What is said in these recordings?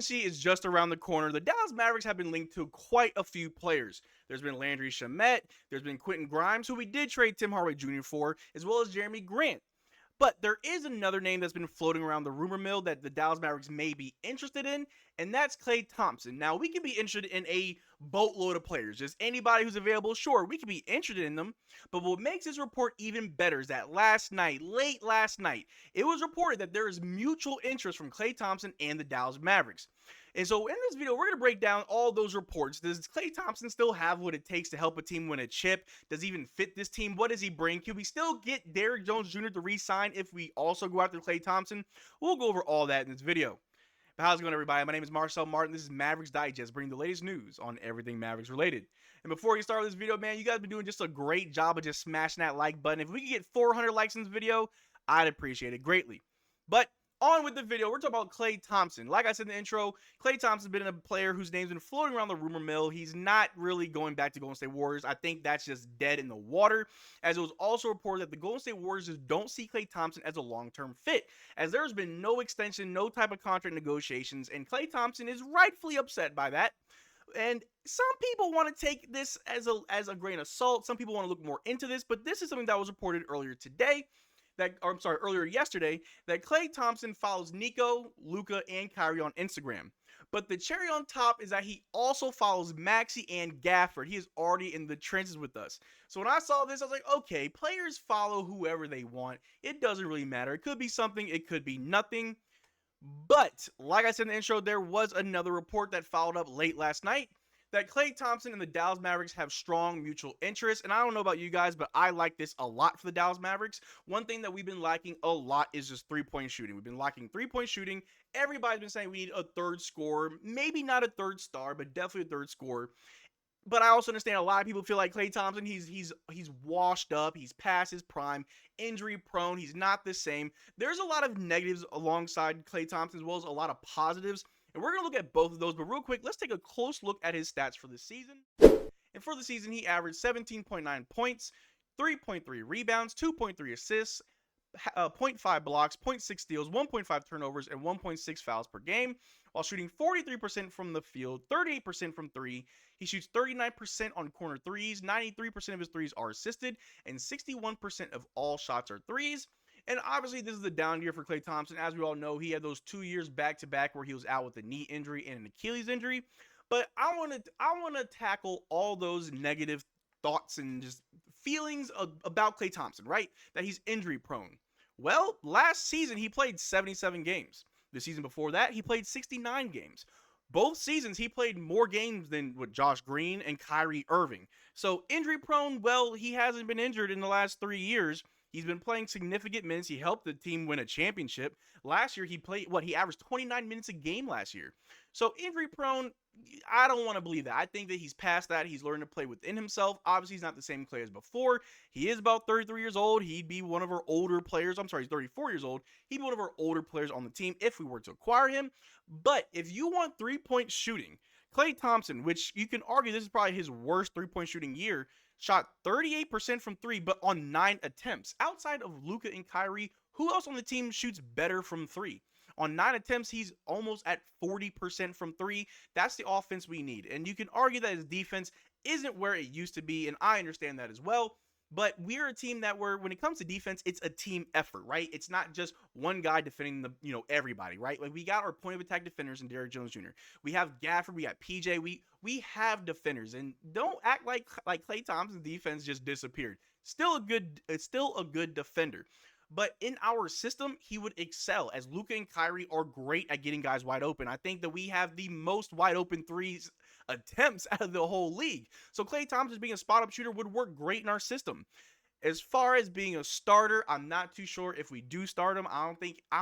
She is just around the corner. The Dallas Mavericks have been linked to quite a few players. There's been Landry Shamet, there's been Quentin Grimes, who we did trade Tim Hardaway Jr. for, as well as Jeremy Grant. But there is another name that's been floating around the rumor mill that the Dallas Mavericks may be interested in, and that's Klay Thompson. Now, we can be interested in a boatload of players. Just anybody who's available, sure, we can be interested in them. But what makes this report even better is that last night, late last night, it was reported that there is mutual interest from Klay Thompson and the Dallas Mavericks. And so in this video, we're going to break down all those reports. Does Klay Thompson still have what it takes to help a team win a chip? Does he even fit this team? What does he bring? Can we still get Derrick Jones Jr. to re-sign if we also go after Klay Thompson? We'll go over all that in this video. But how's it going, everybody? My name is Marcel Martin. This is Mavs Digest, bringing the latest news on everything Mavericks related. And before we start with this video, man, you guys have been doing just a great job of just smashing that like button. If we could get 400 likes in this video, I'd appreciate it greatly. But on with the video, we're talking about Klay Thompson. Like I said in the intro, Klay Thompson's been a player whose name's been floating around the rumor mill. He's not really going back to Golden State Warriors. I think that's just dead in the water, as it was also reported that the Golden State Warriors just don't see Klay Thompson as a long-term fit, as there's been no extension, no type of contract negotiations, and Klay Thompson is rightfully upset by that. And some people want to take this as a grain of salt. Some people want to look more into this, but this is something that was reported earlier today. Earlier yesterday, that Klay Thompson follows Nico, Luka, and Kyrie on Instagram. But the cherry on top is that he also follows Maxey and Gafford. He is already in the trenches with us. So when I saw this, I was like, okay, players follow whoever they want. It doesn't really matter. It could be something, it could be nothing. But, like I said in the intro, there was another report that followed up late last night that Klay Thompson and the Dallas Mavericks have strong mutual interests. And I don't know about you guys, but I like this a lot for the Dallas Mavericks. One thing that we've been lacking a lot is just three-point shooting. We've been lacking three-point shooting. Everybody's been saying we need a third scorer. Maybe not a third star, but definitely a third scorer. But I also understand a lot of people feel like Klay Thompson, he's washed up, he's past his prime, injury prone, he's not the same. There's a lot of negatives alongside Klay Thompson, as well as a lot of positives. And we're going to look at both of those, but real quick, let's take a close look at his stats for the season. And for the season, he averaged 17.9 points, 3.3 rebounds, 2.3 assists, 0.5 blocks, 0.6 steals, 1.5 turnovers, and 1.6 fouls per game, while shooting 43% from the field, 38% from three. He shoots 39% on corner threes, 93% of his threes are assisted, and 61% of all shots are threes. And obviously, this is a down year for Klay Thompson. As we all know, he had those 2 years back-to-back where he was out with a knee injury and an Achilles injury. But I want to tackle all those negative thoughts and just feelings about Klay Thompson, right? That he's injury prone. Well, last season, he played 77 games. The season before that, he played 69 games. Both seasons, he played more games than with Josh Green and Kyrie Irving. So injury prone, well, he hasn't been injured in the last 3 years. He's been playing significant minutes. He helped the team win a championship. Last year, he averaged 29 minutes a game last year. So injury prone, I don't want to believe that. I think that he's past that. He's learned to play within himself. Obviously, he's not the same Klay as before. He is about 33 years old. He'd be one of our older players. I'm sorry, he's 34 years old. He'd be one of our older players on the team if we were to acquire him. But if you want three-point shooting, Klay Thompson, which you can argue this is probably his worst three-point shooting year, shot 38% from three, but on 9 attempts. Outside of Luka and Kyrie, who else on the team shoots better from three? On 9 attempts, he's almost at 40% from three. That's the offense we need. And you can argue that his defense isn't where it used to be, and I understand that as well. But we're a team that when it comes to defense, it's a team effort, right? It's not just one guy defending everybody, right? Like we got our point of attack defenders in Derrick Jones Jr. We have Gafford, we got PJ. We have defenders, and don't act like Klay Thompson's defense just disappeared. It's still a good defender. But in our system, he would excel, as Luka and Kyrie are great at getting guys wide open. I think that we have the most wide open threes attempts out of the whole league. So Klay Thompson being a spot-up shooter would work great in our system. As far as being a starter, I'm not too sure if we do start him. I'm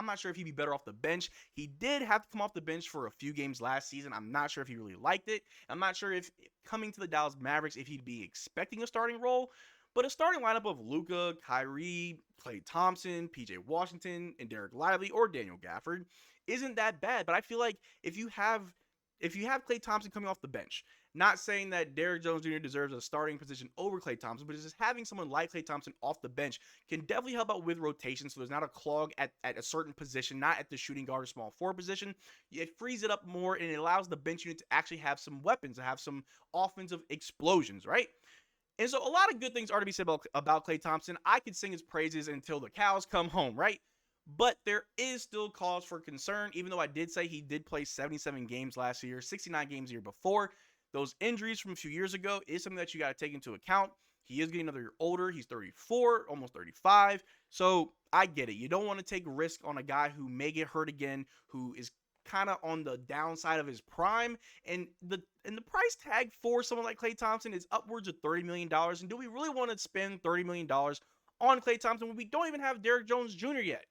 not sure if he'd be better off the bench. He did have to come off the bench for a few games last season. I'm not sure if he really liked it. I'm not sure if coming to the Dallas Mavericks, if he'd be expecting a starting role. But a starting lineup of Luka, Kyrie, Klay Thompson, PJ Washington, and Derrick Lively or Daniel Gafford isn't that bad. But I feel like if you have Klay Thompson coming off the bench, Not saying that Derrick Jones Jr. deserves a starting position over Klay Thompson, but just having someone like Klay Thompson off the bench can definitely help out with rotation, so there's not a clog at a certain position, not at the shooting guard or small forward position. It frees it up more, and it allows the bench unit to actually have some weapons, to have some offensive explosions, right? And so a lot of good things are to be said about Klay Thompson. I could sing his praises until the cows come home, right? But there is still cause for concern, even though I did say he did play 77 games last year, 69 games the year before. Those injuries from a few years ago is something that you got to take into account. He is getting another year older. He's 34, almost 35. So I get it. You don't want to take risk on a guy who may get hurt again, who is kind of on the downside of his prime, and the price tag for someone like Klay Thompson is upwards of $30 million. And do we really want to spend $30 million on Klay Thompson when we don't even have Derrick Jones Jr. yet?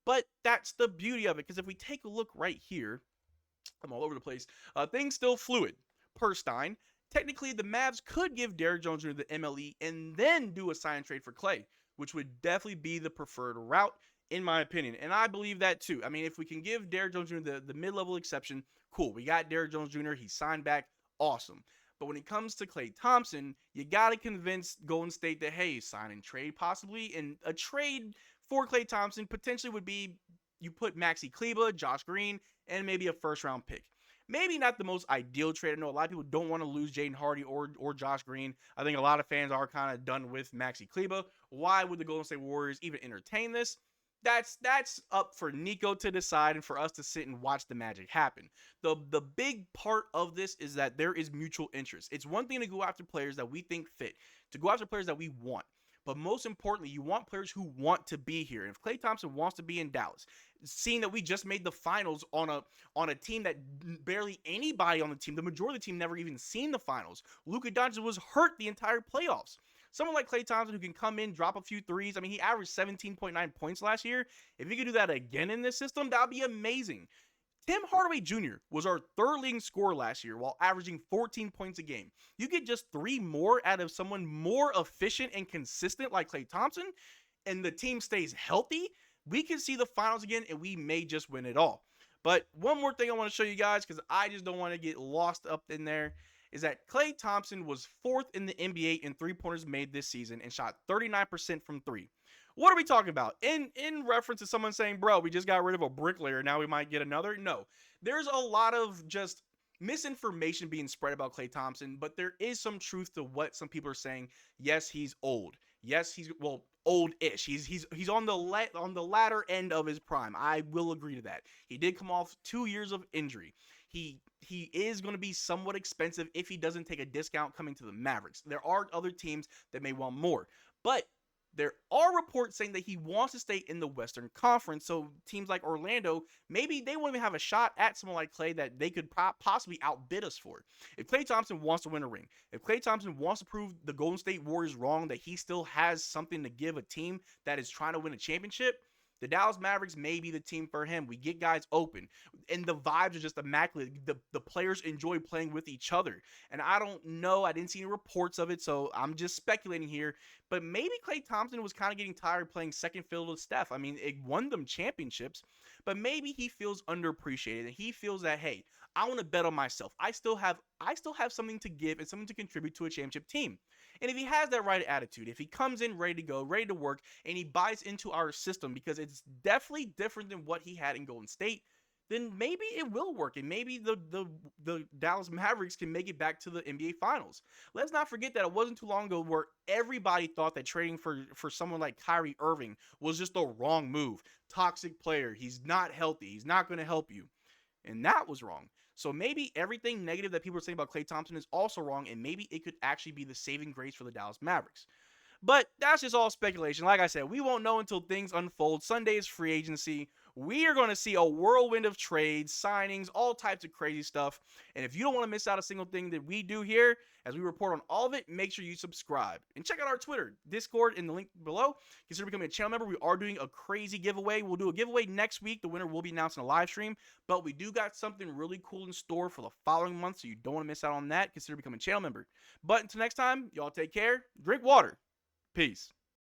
But that's the beauty of it, because if we take a look right here, I'm all over the place, things still fluid. Per Stein, technically the Mavs could give Derrick Jones Jr. the MLE and then do a sign and trade for Klay, which would definitely be the preferred route, in my opinion. And I believe that too. I mean, if we can give Derrick Jones Jr. the mid-level exception, cool. We got Derrick Jones Jr. He signed back. Awesome. But when it comes to Klay Thompson, you got to convince Golden State that, hey, sign and trade possibly. And a trade for Klay Thompson potentially would be you put Maxi Kleber, Josh Green, and maybe a first-round pick. Maybe not the most ideal trade. I know a lot of people don't want to lose Jaden Hardy or Josh Green. I think a lot of fans are kind of done with Maxi Kleber. Why would the Golden State Warriors even entertain this? That's up for Nico to decide and for us to sit and watch the magic happen. The big part of this is that there is mutual interest. It's one thing to go after players that we think fit, to go after players that we want. But most importantly, you want players who want to be here. And if Klay Thompson wants to be in Dallas, seeing that we just made the finals on a team that barely anybody on the team, the majority of the team never even seen the finals. Luka Doncic was hurt the entire playoffs. Someone like Klay Thompson who can come in, drop a few threes. I mean, he averaged 17.9 points last year. If he could do that again in this system, that would be amazing. Tim Hardaway Jr. was our third leading scorer last year while averaging 14 points a game. You get just 3 more out of someone more efficient and consistent like Klay Thompson, and the team stays healthy, we can see the finals again, and we may just win it all. But one more thing I want to show you guys, because I just don't want to get lost up in there, is that Klay Thompson was 4th in the NBA in three-pointers made this season and shot 39% from 3. What are we talking about? In reference to someone saying, bro, we just got rid of a bricklayer, now we might get another? No. There's a lot of just misinformation being spread about Klay Thompson, but there is some truth to what some people are saying. Yes, he's old. Yes, he's, well, old-ish. He's on the latter end of his prime. I will agree to that. He did come off 2 years of injury. He is going to be somewhat expensive if he doesn't take a discount coming to the Mavericks. There are other teams that may want more, but there are reports saying that he wants to stay in the Western Conference, so teams like Orlando, maybe they won't even have a shot at someone like Klay that they could possibly outbid us for. If Klay Thompson wants to win a ring, if Klay Thompson wants to prove the Golden State Warriors wrong, that he still has something to give a team that is trying to win a championship, the Dallas Mavericks may be the team for him. We get guys open, and the vibes are just immaculate. The players enjoy playing with each other, and I don't know. I didn't see any reports of it, so I'm just speculating here. But maybe Klay Thompson was kind of getting tired playing second fiddle to Steph. I mean, it won them championships, but maybe he feels underappreciated, and he feels that, hey, I want to bet on myself. I still have something to give and something to contribute to a championship team. And if he has that right attitude, if he comes in ready to go, ready to work, and he buys into our system because it's definitely different than what he had in Golden State, then maybe it will work, and maybe the Dallas Mavericks can make it back to the NBA Finals. Let's not forget that it wasn't too long ago where everybody thought that trading for someone like Kyrie Irving was just the wrong move. Toxic player. He's not healthy. He's not going to help you. And that was wrong. So maybe everything negative that people are saying about Klay Thompson is also wrong, and maybe it could actually be the saving grace for the Dallas Mavericks. But that's just all speculation. Like I said, we won't know until things unfold. Sunday is free agency. We are going to see a whirlwind of trades, signings, all types of crazy stuff. And if you don't want to miss out a single thing that we do here, as we report on all of it, make sure you subscribe. And check out our Twitter, Discord, in the link below. Consider becoming a channel member. We are doing a crazy giveaway. We'll do a giveaway next week. The winner will be announced in a live stream. But we do got something really cool in store for the following month, so you don't want to miss out on that. Consider becoming a channel member. But until next time, y'all take care. Drink water. Peace.